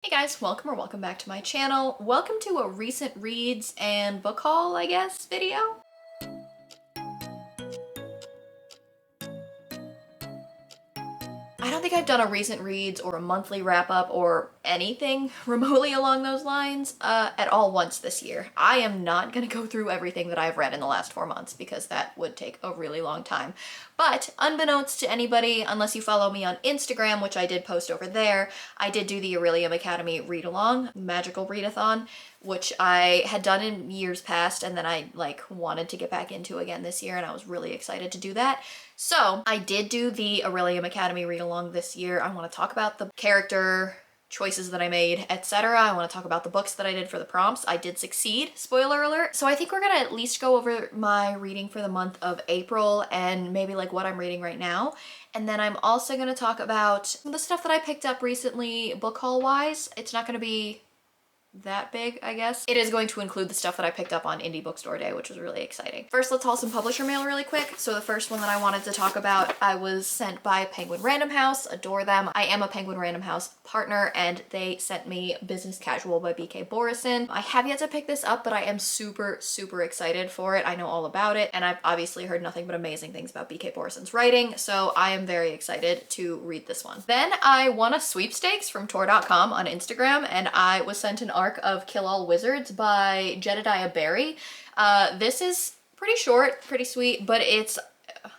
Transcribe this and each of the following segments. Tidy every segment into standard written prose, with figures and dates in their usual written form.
Hey guys, welcome back to my channel. Welcome to a recent reads and book haul, I guess, video. I don't think I've done a recent reads or a monthly wrap up or anything remotely along those lines at all once this year. I am not going to go through everything that I've read in the last 4 months because that would take a really long time. But unbeknownst to anybody, unless you follow me on Instagram, which I did post over there, I did do the Orilium Academy read along, magical readathon, which I had done in years past and then I wanted to get back into again this year and I was really excited to do that. So I did do the Orilium Academy read along this year. I want to talk about the character choices that I made, etc. I want to talk about the books that I did for the prompts. I did succeed, spoiler alert. So I think we're gonna at least go over my reading for the month of April and maybe like what I'm reading right now. And then I'm also gonna talk about the stuff that I picked up recently book haul wise. It's not gonna be that big, I guess. It is going to include the stuff that I picked up on Indie Bookstore Day, which was really exciting. First, let's haul some publisher mail really quick. So the first one that I wanted to talk about, I was sent by Penguin Random House, adore them. I am a Penguin Random House partner and they sent me Business Casual by BK Borison. I have yet to pick this up, but I am super, super excited for it. I know all about it and I've obviously heard nothing but amazing things about BK Borison's writing, so I am very excited to read this one. Then I won a sweepstakes from Tor.com on Instagram and I was sent an arc of Kill All Wizards by Jedediah Barry. This is pretty short, pretty sweet, but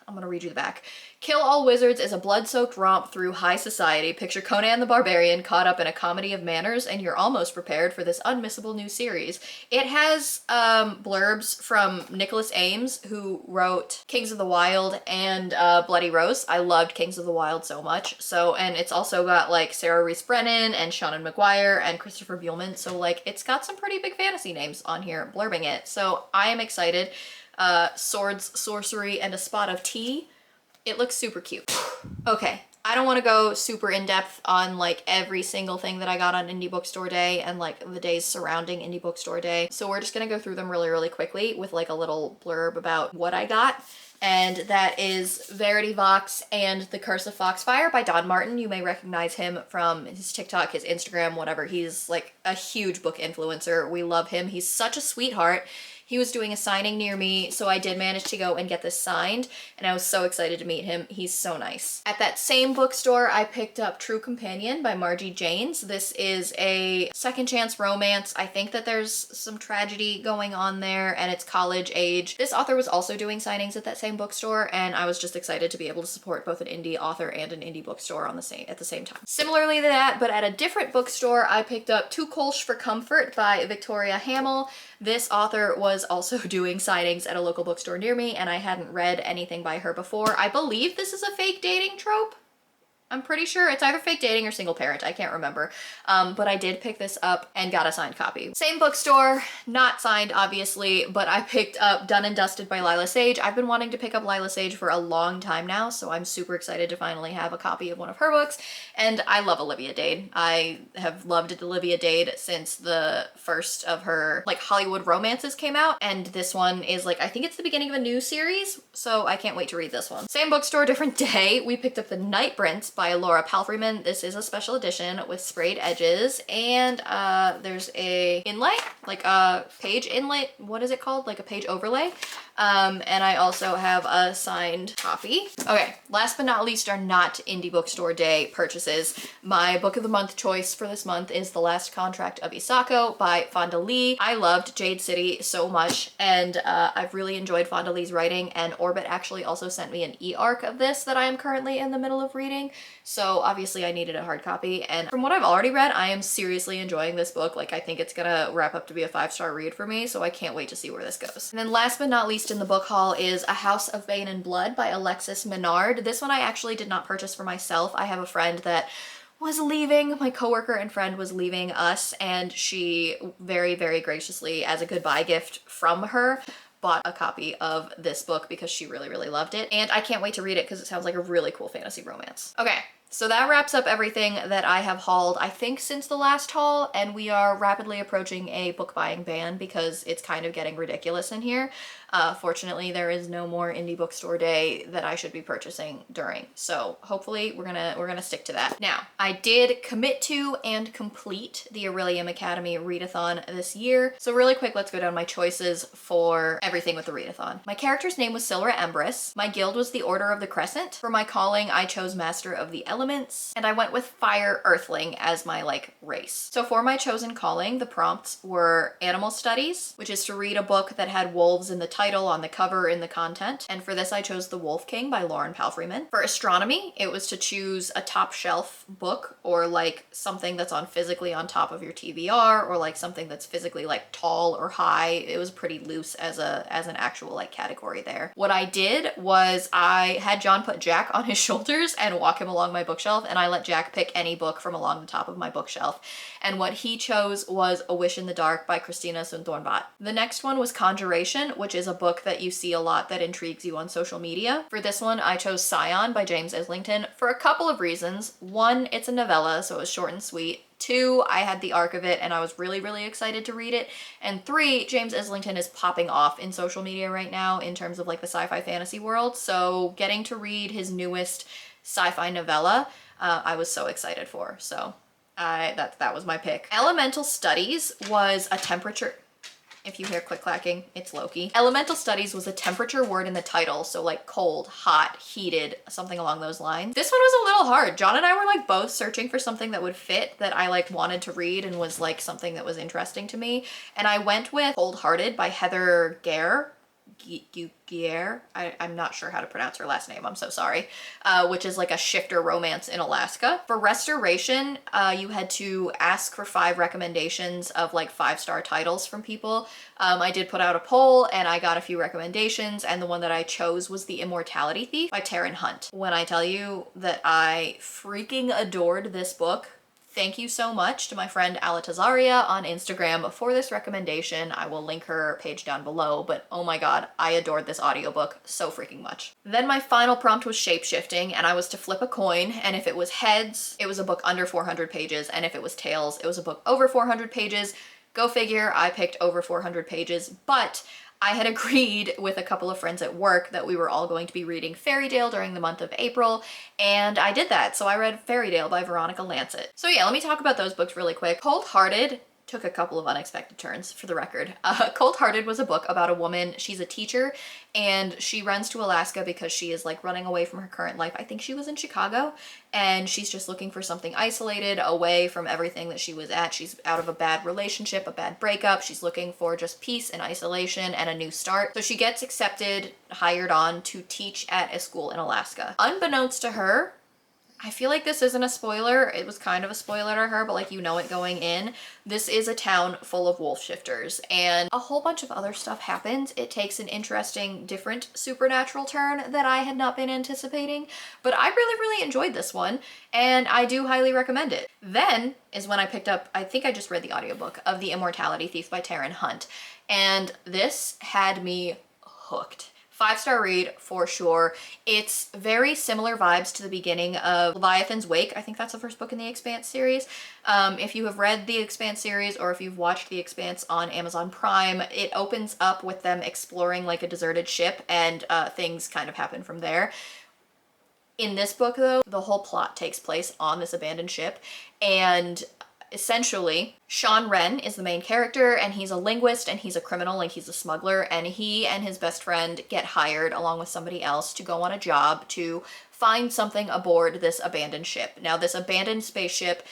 I'm gonna read you the back. Kill All Wizards is a blood-soaked romp through high society. Picture Conan the Barbarian caught up in a comedy of manners and you're almost prepared for this unmissable new series. It has blurbs from Nicholas Ames, who wrote Kings of the Wild and Bloody Rose. I loved Kings of the Wild so much. And it's also got like Sarah Reese Brennan and Shannon McGuire and Christopher Buehlman. So like it's got some pretty big fantasy names on here blurbing it. So I am excited. Swords, sorcery, and a spot of tea. It looks super cute. Okay, I don't want to go super in-depth on like every single thing that I got on Indie Bookstore Day and like the days surrounding Indie Bookstore Day. So we're just gonna go through them really, really quickly with like a little blurb about what I got. And that is Verity Vox and The Curse of Foxfire by Don Martin. You may recognize him from his TikTok, his Instagram, whatever. He's like a huge book influencer. We love him. He's such a sweetheart. He was doing a signing near me, so I did manage to go and get this signed, and I was so excited to meet him. He's so nice. At that same bookstore, I picked up True Companion by Margie Janes. This is a second chance romance. I think that there's some tragedy going on there, and it's college age. This author was also doing signings at that same bookstore, and I was just excited to be able to support both an indie author and an indie bookstore at the same time. Similarly to that, but at a different bookstore, I picked up Too Kolsch for Comfort by Victoria Hamill. This author was also doing signings at a local bookstore near me and I hadn't read anything by her before. I believe this is a fake dating trope. I'm pretty sure it's either fake dating or single parent. I can't remember. But I did pick this up and got a signed copy. Same bookstore, not signed obviously, but I picked up Done and Dusted by Lila Sage. I've been wanting to pick up Lila Sage for a long time now, so I'm super excited to finally have a copy of one of her books. And I love Olivia Dade. I have loved Olivia Dade since the first of her like Hollywood romances came out. And this one is like, I think it's the beginning of a new series, so I can't wait to read this one. Same bookstore, different day. We picked up The Night Prince by Laura Palfreyman. This is a special edition with sprayed edges and there's a inlay, like a page inlay. What is it called? Like a page overlay. And I also have a signed copy. Okay, last but not least are not Indie Bookstore Day purchases. My book of the month choice for this month is The Last Contract of Isako by Fonda Lee. I loved Jade City so much and I've really enjoyed Fonda Lee's writing, and Orbit actually also sent me an e-arc of this that I am currently in the middle of reading. So obviously I needed a hard copy, and from what I've already read, I am seriously enjoying this book. Like I think it's gonna wrap up to be a 5-star read for me, so I can't wait to see where this goes. And then last but not least in the book haul is A House of Bane and Blood by Alexis Menard. This one I actually did not purchase for myself. I have a friend that was leaving, my coworker and friend was leaving us, and she very, very graciously, as a goodbye gift from her, bought a copy of this book because she really, really loved it. And I can't wait to read it because it sounds like a really cool fantasy romance. Okay, So that wraps up everything that I have hauled, I think, since the last haul, and we are rapidly approaching a book buying ban because it's kind of getting ridiculous in here. Fortunately, there is no more indie bookstore day that I should be purchasing during. So hopefully we're gonna stick to that. Now, I did commit to and complete the Orilium Academy readathon this year. So really quick, let's go down my choices for everything with the readathon. My character's name was Silra Empress. My guild was the Order of the Crescent. For my calling, I chose Master of the Elements, and I went with Fire Earthling as my race. So for my chosen calling, the prompts were Animal Studies, which is to read a book that had wolves in the title, on the cover, in the content. And for this, I chose The Wolf King by Lauren Palfreyman. For astronomy, it was to choose a top shelf book, or something that's physically on top of your TBR, or something that's physically tall or high. It was pretty loose as an actual category there. What I did was I had John put Jack on his shoulders and walk him along my bookshelf, and I let Jack pick any book from along the top of my bookshelf. And what he chose was A Wish in the Dark by Christina Sundthornbott. The next one was Conjuration, which is a book that you see a lot that intrigues you on social media. For this one, I chose Scion by James Islington for a couple of reasons. One, it's a novella, so it was short and sweet. Two, I had the arc of it and I was really, really excited to read it. And three, James Islington is popping off in social media right now in terms of the sci-fi fantasy world. So getting to read his newest sci-fi novella, I was so excited for. So that was my pick. Elemental Studies was a temperature. If you hear click clacking, it's Loki. Elemental Studies was a temperature word in the title, so cold, hot, heated, something along those lines. This one was a little hard. John and I were both searching for something that would fit, that I wanted to read and was something that was interesting to me. And I went with Cold Hearted by Heather Gare. I'm not sure how to pronounce her last name, I'm so sorry, which is a shifter romance in Alaska. For Restoration, you had to ask for 5 recommendations of 5-star titles from people. I did put out a poll and I got a few recommendations, and the one that I chose was The Immortality Thief by Taryn Hunt. When I tell you that I freaking adored this book, thank you so much to my friend Alatazaria on Instagram for this recommendation. I will link her page down below, but oh my god, I adored this audiobook so freaking much. Then my final prompt was shapeshifting, and I was to flip a coin, and if it was heads, it was a book under 400 pages, and if it was tails, it was a book over 400 pages. Go figure, I picked over 400 pages, but I had agreed with a couple of friends at work that we were all going to be reading Fairytale during the month of April, and I did that. So I read Fairytale by Veronica Lancet. So yeah, let me talk about those books really quick. Cold Hearted took a couple of unexpected turns, for the record. Cold Hearted was a book about a woman. She's a teacher and she runs to Alaska because she is running away from her current life. I think she was in Chicago, and she's just looking for something isolated, away from everything that she was at. She's out of a bad relationship, a bad breakup. She's looking for just peace and isolation and a new start. So she gets accepted, hired on to teach at a school in Alaska. Unbeknownst to her, I feel like this isn't a spoiler. It was kind of a spoiler to her, but you know it going in. This is a town full of wolf shifters, and a whole bunch of other stuff happens. It takes an interesting, different supernatural turn that I had not been anticipating, but I really, really enjoyed this one, and I do highly recommend it. Then is when I picked up, I think I just read the audiobook of The Immortality Thief by Taryn Hunt, and this had me hooked. 5-star read for sure. It's very similar vibes to the beginning of Leviathan's Wake. I think that's the first book in the Expanse series. If you have read the Expanse series, or if you've watched the Expanse on Amazon Prime, it opens up with them exploring a deserted ship, and things kind of happen from there. In this book though, the whole plot takes place on this abandoned ship, and essentially, Sean Wren is the main character, and he's a linguist and he's a criminal, he's a smuggler, and he and his best friend get hired along with somebody else to go on a job to find something aboard this abandoned ship. Now, this abandoned spaceship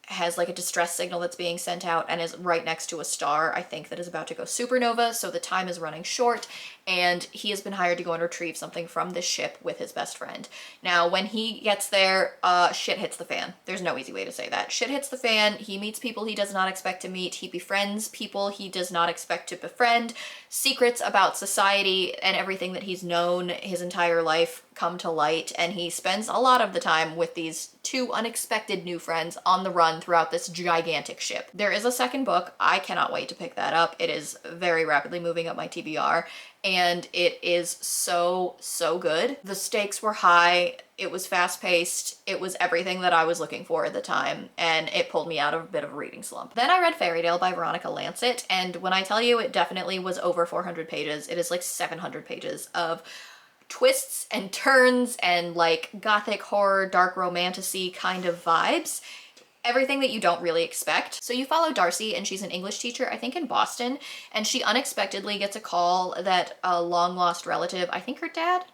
has a distress signal that's being sent out and is right next to a star, I think, that is about to go supernova, so the time is running short, and he has been hired to go and retrieve something from this ship with his best friend. Now, when he gets there, shit hits the fan. There's no easy way to say that. Shit hits the fan. He meets people he does not expect to meet. He befriends people he does not expect to befriend. Secrets about society and everything that he's known his entire life come to light, and he spends a lot of the time with these two unexpected new friends on the run throughout this gigantic ship. There is a second book. I cannot wait to pick that up. It is very rapidly moving up my TBR, and it is so, so good. The stakes were high, it was fast-paced, it was everything that I was looking for at the time, and it pulled me out of a bit of a reading slump. Then I read Fairy Tale by Veronica Lancet, and when I tell you it definitely was over 400 pages, it is like 700 pages of twists and turns and like gothic horror, dark romantasy kind of vibes. Everything that you don't really expect. So you follow Darcy, and she's an English teacher, I think in Boston, and she unexpectedly gets a call that a long lost relative, I think her dad,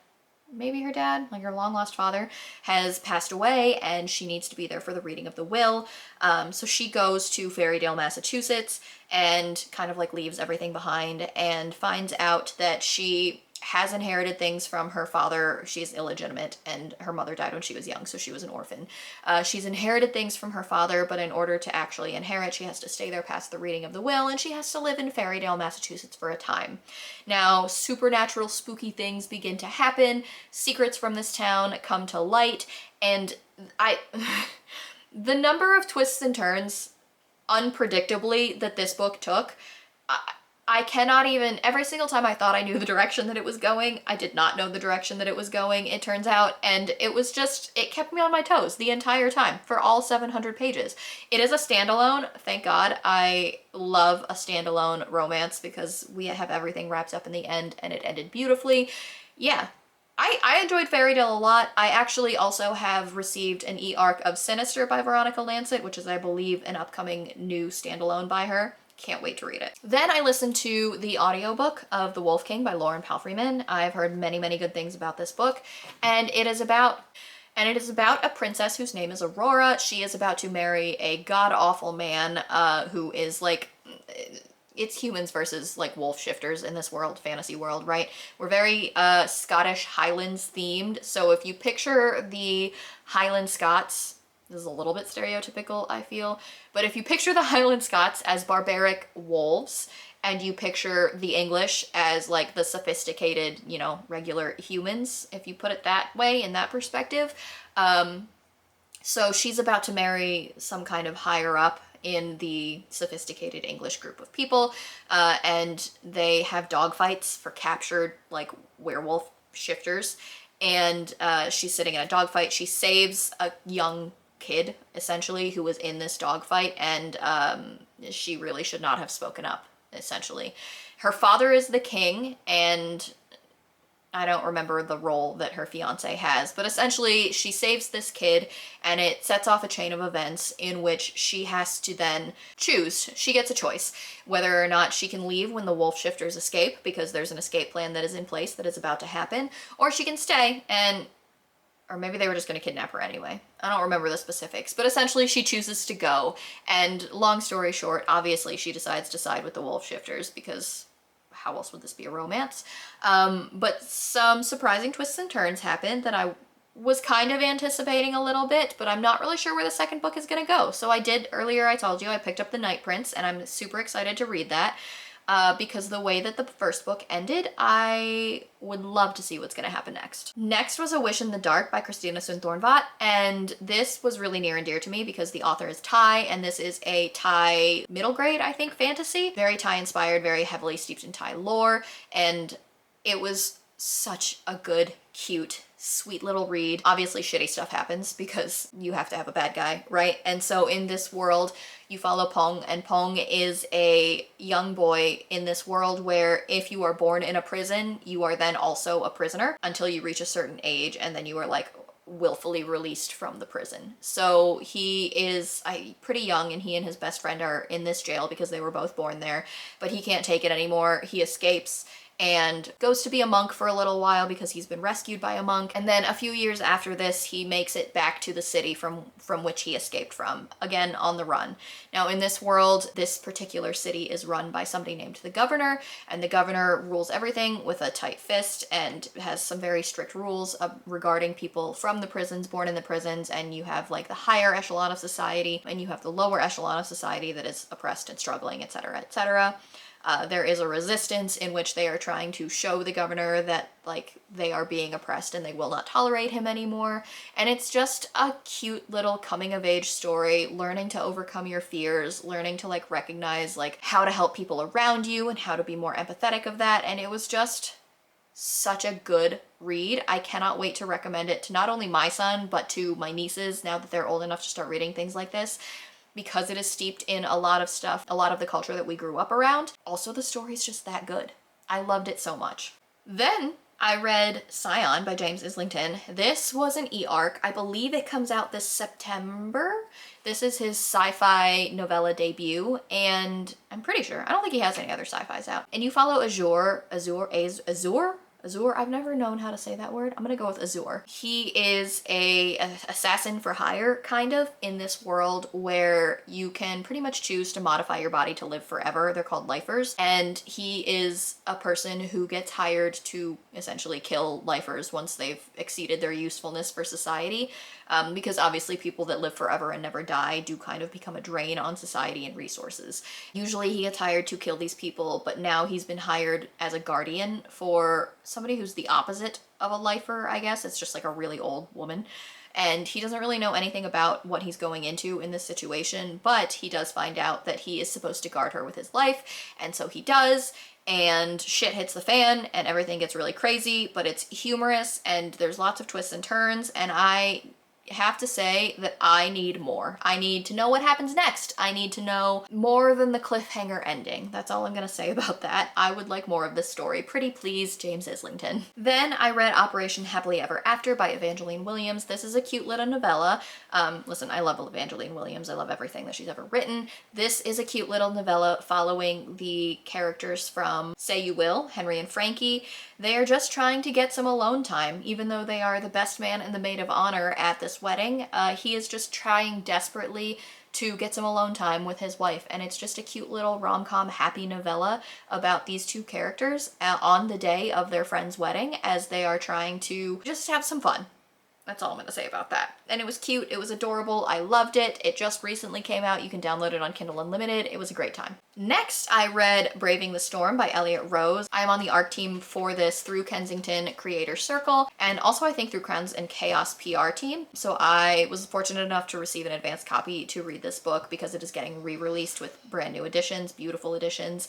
maybe her dad, like her long lost father, has passed away, and she needs to be there for the reading of the will. So she goes to Fairydale, Massachusetts, and kind of like leaves everything behind and finds out that she has inherited things from her father. She's illegitimate, and her mother died when she was young, so she was an orphan. She's inherited things from her father, but in order to actually inherit, she has to stay there past the reading of the will, and she has to live in Fairydale, Massachusetts for a time. Now, supernatural, spooky things begin to happen. Secrets from this town come to light, and the number of twists and turns, unpredictably, that this book took, I cannot even, every single time I thought I knew the direction that it was going, I did not know the direction that it was going, it turns out, and it was just, it kept me on my toes the entire time for all 700 pages. It is a standalone, thank God. I love a standalone romance because we have everything wrapped up in the end, and it ended beautifully. Yeah. I enjoyed Fairy Tale a lot. I actually also have received an e-arc of Sinister by Veronica Lancet, which is, I believe, an upcoming new standalone by her. Can't wait to read it. Then I listened to the audiobook of The Wolf King by Lauren Palfreyman. I've heard many, many good things about this book, and it is about a princess whose name is Aurora. She is about to marry a god-awful man who is like, it's humans versus like wolf shifters in this world, fantasy world, right? We're very Scottish Highlands themed. So if you picture the Highland Scots, this is a little bit stereotypical, I feel, but if you picture the Highland Scots as barbaric wolves, and you picture the English as like the sophisticated, you know, regular humans, if you put it that way, in that perspective. So she's about to marry some kind of higher up in the sophisticated English group of people, and they have dogfights for captured like werewolf shifters, and she's sitting in a dogfight. She saves a young kid, essentially, who was in this dogfight, and she really should not have spoken up, essentially. Her father is the king, and I don't remember the role that her fiance has, but essentially she saves this kid, and it sets off a chain of events in which she has to then choose. She gets a choice whether or not she can leave when the wolf shifters escape, because there's an escape plan that is in place that is about to happen, or she can stay and, or maybe they were just going to kidnap her anyway. I don't remember the specifics, but essentially she chooses to go, and long story short, obviously she decides to side with the wolf shifters, because how else would this be a romance? But some surprising twists and turns happen that I was kind of anticipating a little bit, but I'm not really sure where the second book is going to go. So I did, earlier I told you, I picked up The Night Prince, and I'm super excited to read that. Because the way that the first book ended, I would love to see what's going to happen next. Next was A Wish in the Dark by Christina Soonthornvat, and this was really near and dear to me because the author is Thai, and this is a Thai middle grade, I think, fantasy. Very Thai inspired, very heavily steeped in Thai lore, and it was such a good, cute, sweet little read. Obviously shitty stuff happens because you have to have a bad guy, right? And so in this world, you follow Pong, and Pong is a young boy in this world where if you are born in a prison, you are then also a prisoner until you reach a certain age, and then you are like willfully released from the prison. So he is pretty young, and he and his best friend are in this jail because they were both born there, but he can't take it anymore. He escapes and goes to be a monk for a little while because he's been rescued by a monk. And then a few years after this, he makes it back to the city from which he escaped from, again on the run. Now in this world, this particular city is run by somebody named the governor, and the governor rules everything with a tight fist and has some very strict rules regarding people from the prisons, born in the prisons, and you have like the higher echelon of society, and you have the lower echelon of society that is oppressed and struggling, etc., etc. There is a resistance in which they are trying to show the governor that like they are being oppressed and they will not tolerate him anymore. And it's just a cute little coming of age story, learning to overcome your fears, learning to like recognize like how to help people around you and how to be more empathetic of that. And it was just such a good read. I cannot wait to recommend it to not only my son, but to my nieces now that they're old enough to start reading things like this, because it is steeped in a lot of stuff, a lot of the culture that we grew up around. Also, the story's just that good. I loved it so much. Then I read Scion by James Islington. This was an e-arc. I believe it comes out this September. This is his sci-fi novella debut, and I'm pretty sure, I don't think he has any other sci-fis out. And you follow Azure, I've never known how to say that word. I'm gonna go with Azure. He is an assassin for hire, kind of, in this world where you can pretty much choose to modify your body to live forever. They're called lifers. And he is a person who gets hired to essentially kill lifers once they've exceeded their usefulness for society. Because obviously people that live forever and never die do kind of become a drain on society and resources. Usually he gets hired to kill these people, but now he's been hired as a guardian for somebody who's the opposite of a lifer, I guess. It's just like a really old woman. And he doesn't really know anything about what he's going into in this situation, but he does find out that he is supposed to guard her with his life, and so he does. And shit hits the fan and everything gets really crazy, but it's humorous and there's lots of twists and turns, and I have to say that I need more. I need to know what happens next. I need to know more than the cliffhanger ending. That's all I'm gonna say about that. I would like more of this story. Pretty please, James Islington. Then I read Operation Happily Ever After by Evangeline Williams. This is a cute little novella. Listen, I love Evangeline Williams. I love everything that she's ever written. This is a cute little novella following the characters from Say You Will, Henry and Frankie. They are just trying to get some alone time, even though they are the best man and the maid of honor at this wedding. He is just trying desperately to get some alone time with his wife, and it's just a cute little rom-com happy novella about these two characters on the day of their friend's wedding as they are trying to just have some fun. That's all I'm gonna say about that. And it was cute, it was adorable, I loved it. It just recently came out. You can download it on Kindle Unlimited. It was a great time. Next, I read Braving the Storm by Elliot Rose. I'm on the art team for this through Kensington Creator Circle, and also I think through Crowns and Chaos PR team. So I was fortunate enough to receive an advanced copy to read this book because it is getting re-released with brand new editions, beautiful editions.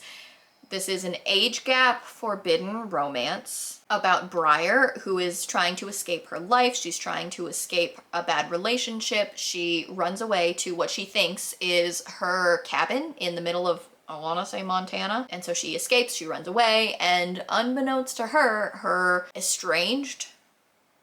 This is an age gap forbidden romance about Briar, who is trying to escape her life. She's trying to escape a bad relationship. She runs away to what she thinks is her cabin in the middle of, I want to say, Montana. And so she escapes, she runs away, and unbeknownst to her, her estranged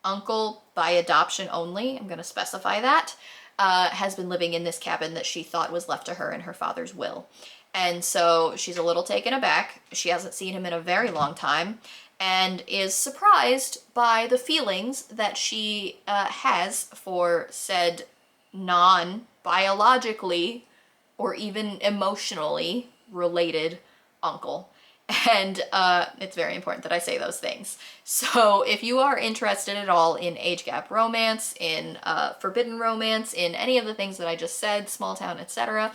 uncle by adoption only, I'm going to specify that, has been living in this cabin that she thought was left to her in her father's will. And so she's a little taken aback. She hasn't seen him in a very long time and is surprised by the feelings that she has for said non-biologically or even emotionally related uncle. And it's very important that I say those things. So if you are interested at all in age gap romance, in forbidden romance, in any of the things that I just said, small town, etc.,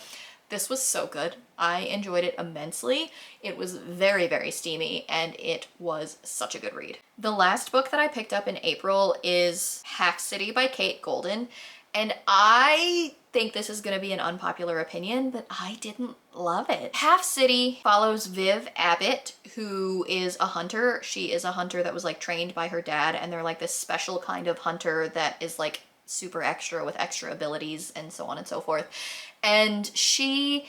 this was so good. I enjoyed it immensely. It was very, very steamy, and it was such a good read. The last book that I picked up in April is Half City by Kate Golden, and I think this is going to be an unpopular opinion, but I didn't love it. Half City follows Viv Abbott, who is a hunter. She is a hunter that was like trained by her dad, and they're like this special kind of hunter that is like super extra with extra abilities and so on and so forth. And she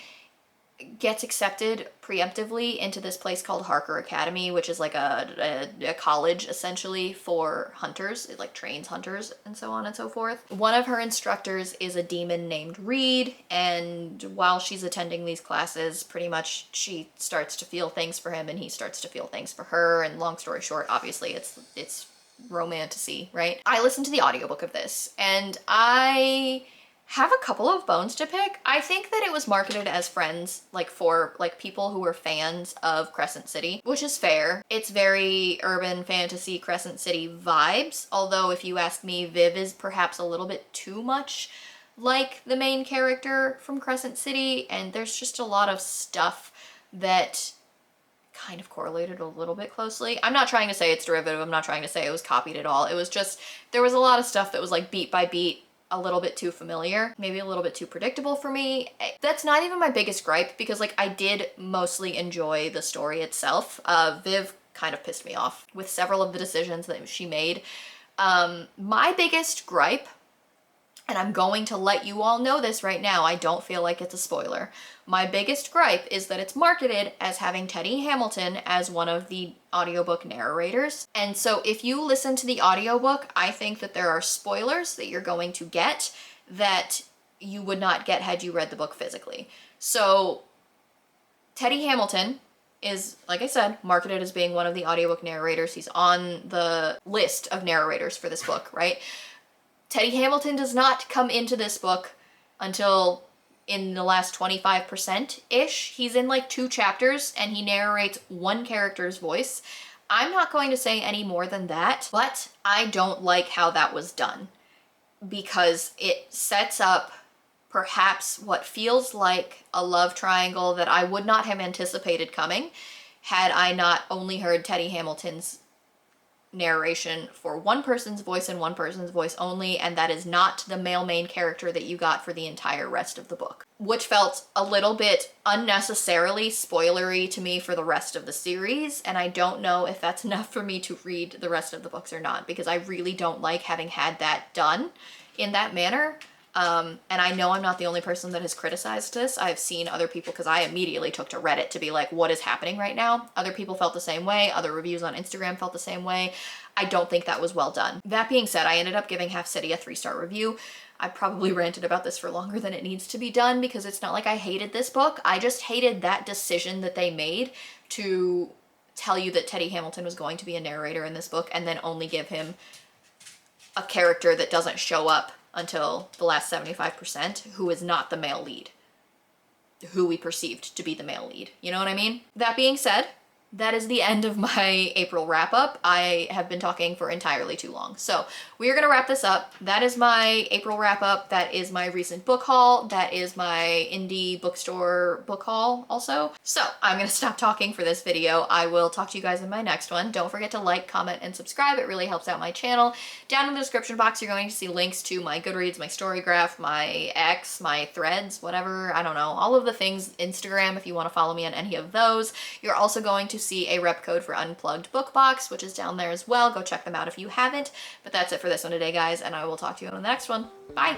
gets accepted preemptively into this place called Harker Academy, which is like a college essentially for hunters. It like trains hunters and so on and so forth. One of her instructors is a demon named Reed, and while she's attending these classes, pretty much she starts to feel things for him and he starts to feel things for her. And long story short, obviously it's romantasy, right? I listened to the audiobook of this and I have a couple of bones to pick. I think that it was marketed as Friends, like for like people who were fans of Crescent City, which is fair. It's very urban fantasy Crescent City vibes, although if you ask me, Viv is perhaps a little bit too much like the main character from Crescent City, and there's just a lot of stuff that kind of correlated a little bit closely. I'm not trying to say it's derivative. I'm not trying to say it was copied at all. It was just, there was a lot of stuff that was like beat by beat, a little bit too familiar, maybe a little bit too predictable for me. That's not even my biggest gripe because like I did mostly enjoy the story itself. Viv kind of pissed me off with several of the decisions that she made. My biggest gripe, and I'm going to let you all know this right now, I don't feel like it's a spoiler. My biggest gripe is that it's marketed as having Teddy Hamilton as one of the audiobook narrators. And so if you listen to the audiobook, I think that there are spoilers that you're going to get that you would not get had you read the book physically. So Teddy Hamilton is, like I said, marketed as being one of the audiobook narrators. He's on the list of narrators for this book, right? Teddy Hamilton does not come into this book until in the last 25%-ish. He's in like 2 chapters and he narrates one character's voice. I'm not going to say any more than that, but I don't like how that was done because it sets up perhaps what feels like a love triangle that I would not have anticipated coming had I not only heard Teddy Hamilton's narration for one person's voice and one person's voice only, and that is not the male main character that you got for the entire rest of the book, which felt a little bit unnecessarily spoilery to me for the rest of the series, and I don't know if that's enough for me to read the rest of the books or not, because I really don't like having had that done in that manner. And I know I'm not the only person that has criticized this. I've seen other people, because I immediately took to Reddit to be like, what is happening right now? Other people felt the same way. Other reviews on Instagram felt the same way. I don't think that was well done. That being said, I ended up giving Half City a 3-star review. I probably ranted about this for longer than it needs to be done because it's not like I hated this book. I just hated that decision that they made to tell you that Teddy Hamilton was going to be a narrator in this book and then only give him a character that doesn't show up until the last 75%, who is not the male lead, who we perceived to be the male lead. You know what I mean? That being said, that is the end of my April wrap-up. I have been talking for entirely too long. So we are going to wrap this up. That is my April wrap-up. That is my recent book haul. That is my indie bookstore book haul also. So I'm going to stop talking for this video. I will talk to you guys in my next one. Don't forget to like, comment, and subscribe. It really helps out my channel. Down in the description box, you're going to see links to my Goodreads, my Storygraph, my X, my Threads, whatever, I don't know, all of the things, Instagram if you want to follow me on any of those. You're also going to see a rep code for Unplugged book box, which is down there as well. Go check them out if you haven't. But that's it for this one today, guys, and I will talk to you on the next one. Bye!